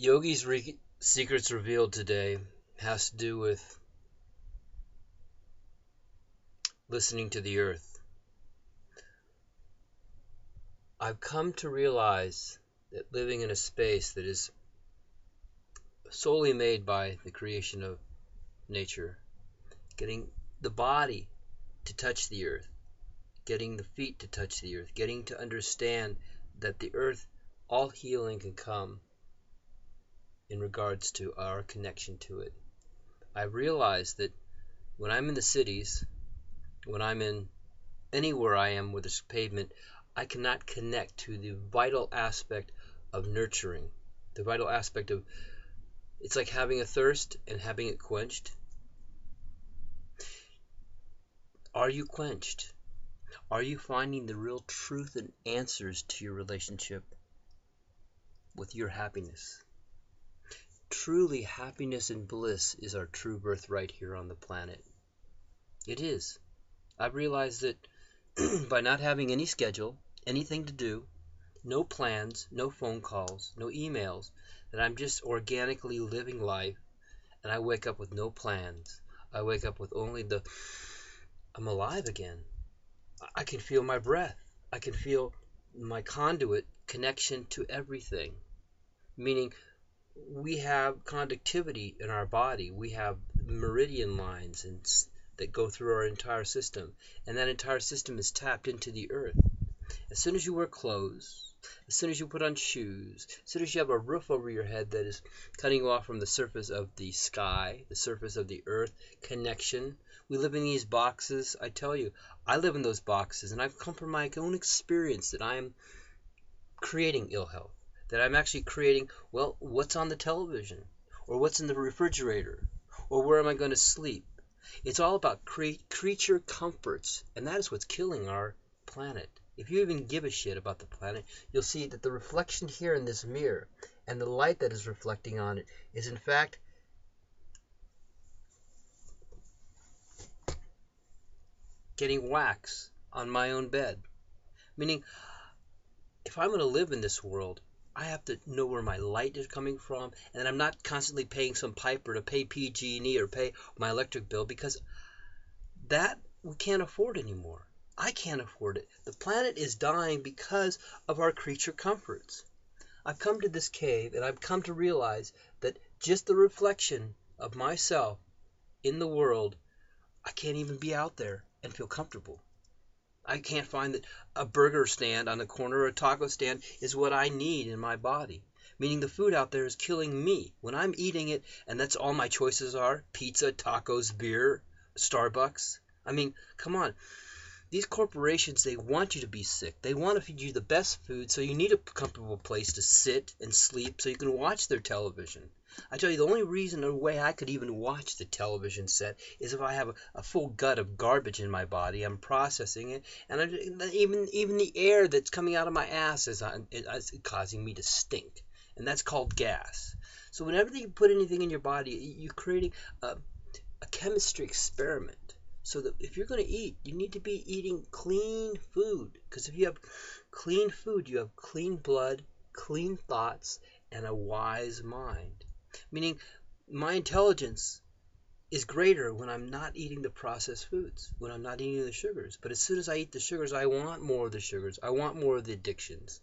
Yogi's secrets revealed today has to do with listening to the earth. I've come to realize that living in a space that is solely made by the creation of nature, getting the body to touch the earth, getting the feet to touch the earth, getting to understand that the earth, all healing can come in regards to our connection to it. I realize that when I'm in the cities, when I'm in anywhere I am where there's pavement, I cannot connect to the vital aspect of nurturing. The vital aspect of it's like having a thirst and having it quenched. Are you quenched? Are you finding the real truth and answers to your relationship with your happiness? Truly, happiness and bliss is our true birthright here on the planet. It is. I've realized that by not having any schedule, anything to do, no plans, no phone calls, no emails, that I'm just organically living life, and I wake up with no plans. I wake up with only I'm alive again. I can feel my breath. I can feel my conduit connection to everything. Meaning, we have conductivity in our body. We have meridian lines that go through our entire system, and that entire system is tapped into the earth. As soon as you wear clothes, as soon as you put on shoes, as soon as you have a roof over your head that is cutting you off from the surface of the sky, the surface of the earth, connection. We live in these boxes. I tell you, I live in those boxes, and I've come from my own experience that I am creating ill health. That I'm actually creating, well, what's on the television, or what's in the refrigerator, or where am I going to sleep? It's all about creature comforts, and that is what's killing our planet. If you even give a shit about the planet, you'll see that the reflection here in this mirror and the light that is reflecting on it is in fact getting wax on my own bed. Meaning, if I'm going to live in this world, I have to know where my light is coming from, and I'm not constantly paying some piper to pay PG&E or pay my electric bill, because that we can't afford anymore. I can't afford it. The planet is dying because of our creature comforts. I've come to this cave, and I've come to realize that just the reflection of myself in the world, I can't even be out there and feel comfortable. I can't find that a burger stand on the corner or a taco stand is what I need in my body. Meaning the food out there is killing me. When I'm eating it, and that's all my choices are, pizza, tacos, beer, Starbucks. I mean, come on. These corporations, they want you to be sick. They want to feed you the best food, so you need a comfortable place to sit and sleep so you can watch their television. I tell you, the only reason or way I could even watch the television set is if I have a full gut of garbage in my body. I'm processing it, and even the air that's coming out of my ass is causing me to stink, and that's called gas. So whenever you put anything in your body, you're creating a chemistry experiment. So that if you're going to eat, you need to be eating clean food. Because if you have clean food, you have clean blood, clean thoughts, and a wise mind. Meaning, my intelligence is greater when I'm not eating the processed foods, when I'm not eating the sugars. But as soon as I eat the sugars, I want more of the sugars. I want more of the addictions.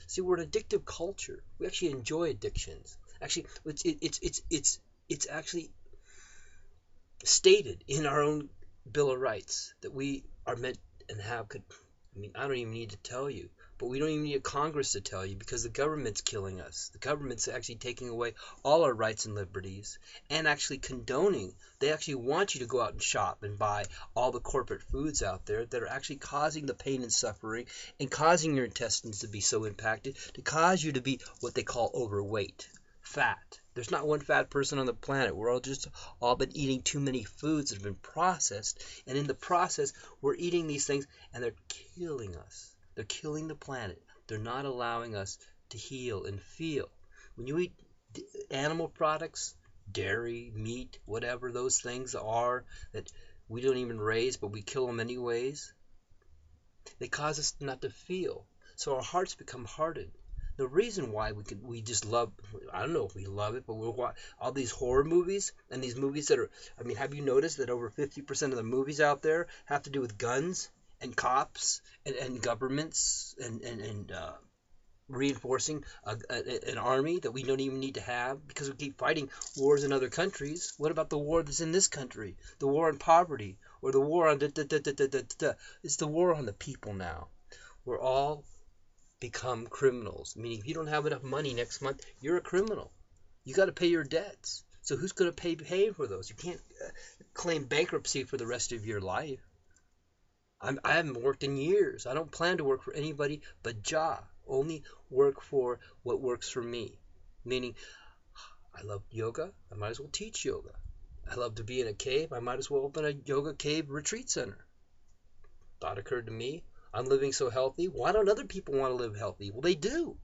See, we're an addictive culture. We actually enjoy addictions. Actually, it's actually stated in our own Bill of Rights that we are meant and have could. I mean, I don't even need to tell you, but we don't even need a Congress to tell you, because the government's killing us. The government's actually taking away all our rights and liberties, and actually condoning. They actually want you to go out and shop and buy all the corporate foods out there that are actually causing the pain and suffering and causing your intestines to be so impacted, to cause you to be what they call overweight, fat. There's not one fat person on the planet. We're all been eating too many foods that have been processed, and in the process, we're eating these things, and they're killing us. They're killing the planet. They're not allowing us to heal and feel. When you eat animal products, dairy, meat, whatever those things are that we don't even raise, but we kill them anyways, they cause us not to feel. So our hearts become hardened. The reason why we just love, I don't know if we love it, but we'll watch all these horror movies and these movies that are, I mean, have you noticed that over 50% of the movies out there have to do with guns and cops and governments and reinforcing an army that we don't even need to have because we keep fighting wars in other countries? What about the war that's in this country? The war on poverty or the war on It's the war on the people now. We're all become criminals, meaning if you don't have enough money next month, you're a criminal. You got to pay your debts. So who's going to pay for those? You can't claim bankruptcy for the rest of your life. I haven't worked in years. I don't plan to work for anybody but Jah. Only work for what works for me. Meaning, I love yoga. I might as well teach yoga. I love to be in a cave. I might as well open a yoga cave retreat center. Thought occurred to me. I'm living so healthy. Why don't other people want to live healthy? Well, they do.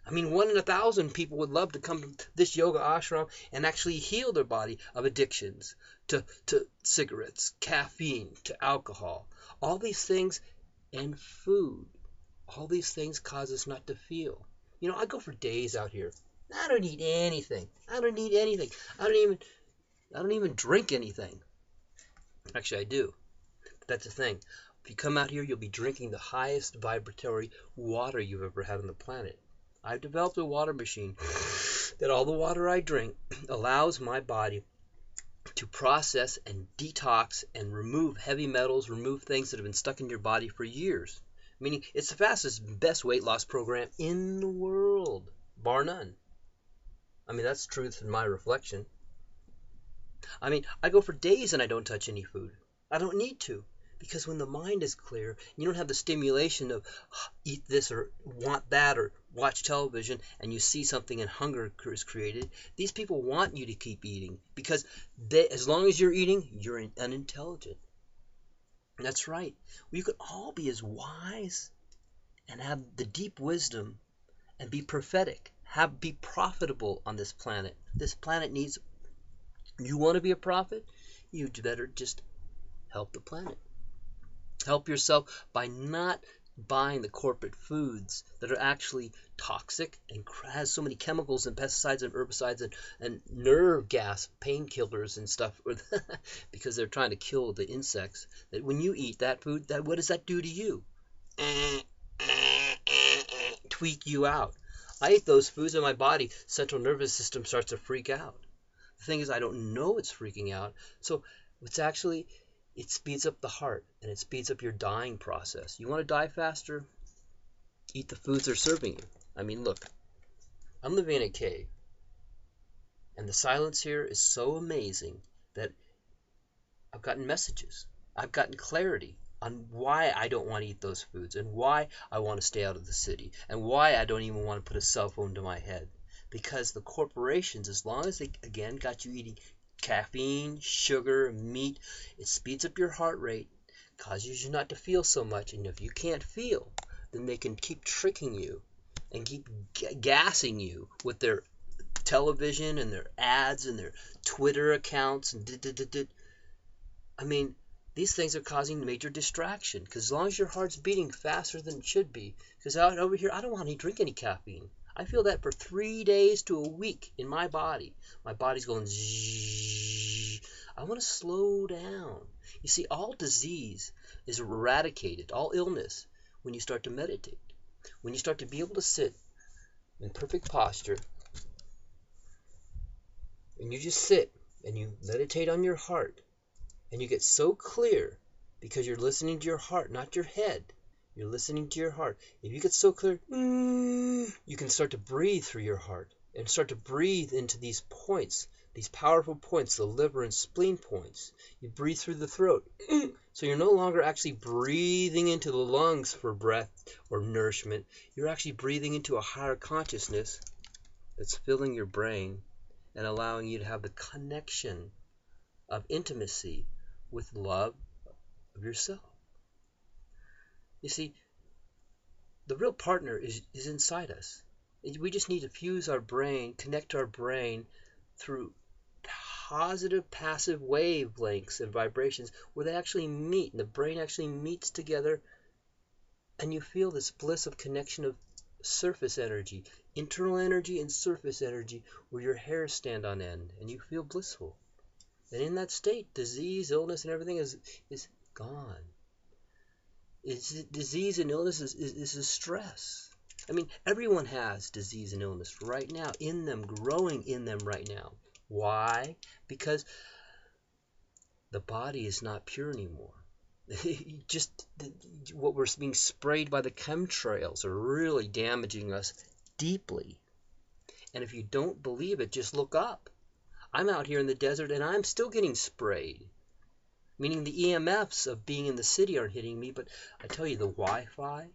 I mean, 1 in 1,000 people would love to come to this yoga ashram and actually heal their body of addictions to cigarettes, caffeine, to alcohol. All these things and food. All these things cause us not to feel. You know, I go for days out here. I don't eat anything. I don't need anything. I don't even drink anything. Actually, I do. But that's the thing. If you come out here, you'll be drinking the highest vibratory water you've ever had on the planet. I've developed a water machine that all the water I drink allows my body to process and detox and remove heavy metals, remove things that have been stuck in your body for years. Meaning it's the fastest, best weight loss program in the world, bar none. I mean, that's truth in my reflection. I mean, I go for days and I don't touch any food. I don't need to. Because when the mind is clear, you don't have the stimulation of eat this or want that or watch television and you see something and hunger is created. These people want you to keep eating because as long as you're eating, you're unintelligent. That's right. We could all be as wise and have the deep wisdom and be prophetic, be profitable on this planet. This planet needs, you want to be a prophet? You better just help the planet. Help yourself by not buying the corporate foods that are actually toxic and has so many chemicals and pesticides and herbicides and nerve gas painkillers and stuff because they're trying to kill the insects. That when you eat that food, what does that do to you? Tweak you out. I eat those foods and my body central nervous system starts to freak out. The thing is, I don't know it's freaking out. So it's actually, it speeds up the heart and it speeds up your dying process. You want to die faster? Eat the foods they're serving you. I mean, look, I'm living in a cave and the silence here is so amazing that I've gotten messages. I've gotten clarity on why I don't want to eat those foods and why I want to stay out of the city and why I don't even want to put a cell phone to my head. Because the corporations, as long as they, again, got you eating caffeine, sugar, meat, it speeds up your heart rate, causes you not to feel so much. And if you can't feel, then they can keep tricking you and keep gassing you with their television and their ads and their Twitter accounts. And I mean, these things are causing major distraction. Because as long as your heart's beating faster than it should be, because out over here, I don't want to drink any caffeine. I feel that for 3 days to a week in my body. My body's going zzz. I want to slow down. You see, all disease is eradicated, all illness, when you start to meditate. When you start to be able to sit in perfect posture, and you just sit and you meditate on your heart, and you get so clear because you're listening to your heart, not your head. You're listening to your heart. If you get so clear, you can start to breathe through your heart and start to breathe into these points, these powerful points, the liver and spleen points. You breathe through the throat. So you're no longer actually breathing into the lungs for breath or nourishment. You're actually breathing into a higher consciousness that's filling your brain and allowing you to have the connection of intimacy with love of yourself. You see, the real partner is inside us. We just need to fuse our brain, connect our brain through positive, passive wavelengths and vibrations where they actually meet, and the brain actually meets together, and you feel this bliss of connection of surface energy, internal energy and surface energy, where your hairs stand on end and you feel blissful. And in that state, disease, illness, and everything is gone. Disease and illness is a stress. I mean, everyone has disease and illness right now in them, growing in them right now. Why? Because the body is not pure anymore. Just what we're being sprayed by the chemtrails are really damaging us deeply. And if you don't believe it, just look up. I'm out here in the desert and I'm still getting sprayed. Meaning the EMFs of being in the city aren't hitting me, but I tell you, the Wi-Fi,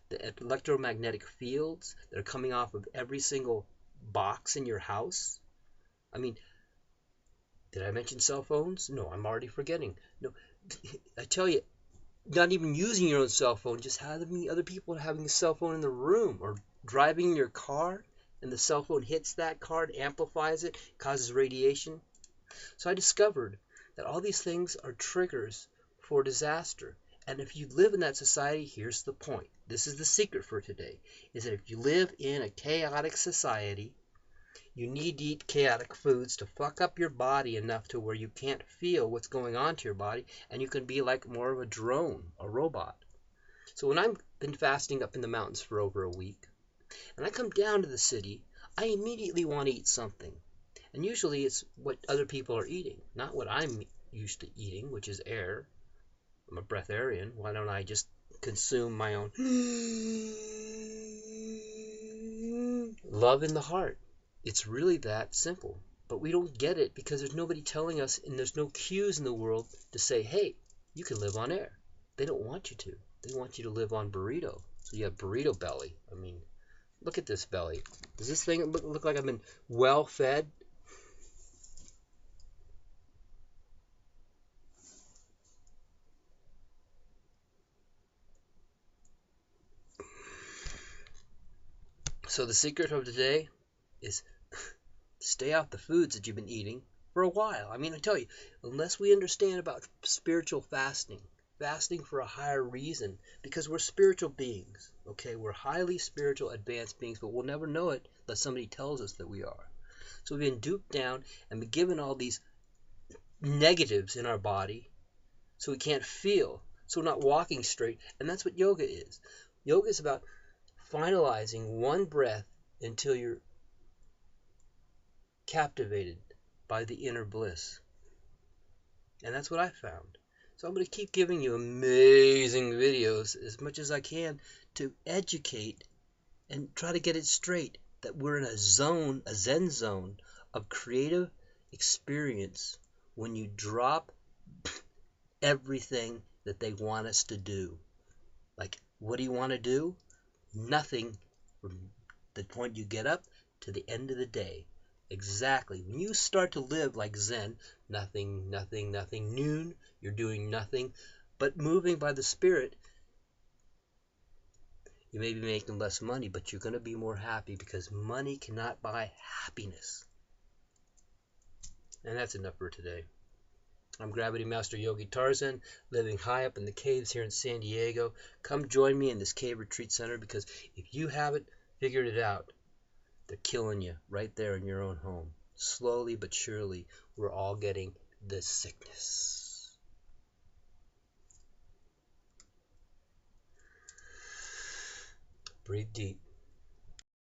the electromagnetic fields that are coming off of every single box in your house. I mean, did I mention cell phones? No, I'm already forgetting. No, I tell you, not even using your own cell phone, just having other people having a cell phone in the room, or driving in your car and the cell phone hits that car, it amplifies it, causes radiation. So I discovered that all these things are triggers for disaster. And if you live in that society, here's the point. This is the secret for today, is that if you live in a chaotic society, you need to eat chaotic foods to fuck up your body enough to where you can't feel what's going on to your body, and you can be like more of a drone, a robot. So when I've been fasting up in the mountains for over a week, and I come down to the city, I immediately want to eat something. And usually it's what other people are eating, not what I'm used to eating, which is air. I'm a breatharian. Why don't I just consume my own love in the heart? It's really that simple. But we don't get it because there's nobody telling us, and there's no cues in the world to say, hey, you can live on air. They don't want you to. They want you to live on burrito. So you have burrito belly. I mean, look at this belly. Does this thing look like I've been well fed? So the secret of today is stay off the foods that you've been eating for a while. I mean, I tell you, unless we understand about spiritual fasting, fasting for a higher reason, because we're spiritual beings, okay? We're highly spiritual, advanced beings, but we'll never know it unless somebody tells us that we are. So we've been duped down and been given all these negatives in our body so we can't feel, so we're not walking straight, and that's what yoga is. Yoga is about finalizing one breath until you're captivated by the inner bliss. And that's what I found. So I'm going to keep giving you amazing videos as much as I can to educate and try to get it straight that we're in a zone, a Zen zone of creative experience when you drop everything that they want us to do. Like, what do you want to do? Nothing from the point you get up to the end of the day. Exactly. When you start to live like Zen, nothing, nothing, nothing, noon, you're doing nothing but moving by the Spirit. You may be making less money, but you're going to be more happy because money cannot buy happiness. And that's enough for today. I'm Gravity Master Yogi Tarzan, living high up in the caves here in San Diego. Come join me in this cave retreat center, because if you haven't figured it out, they're killing you right there in your own home. Slowly but surely, we're all getting this sickness. Breathe deep.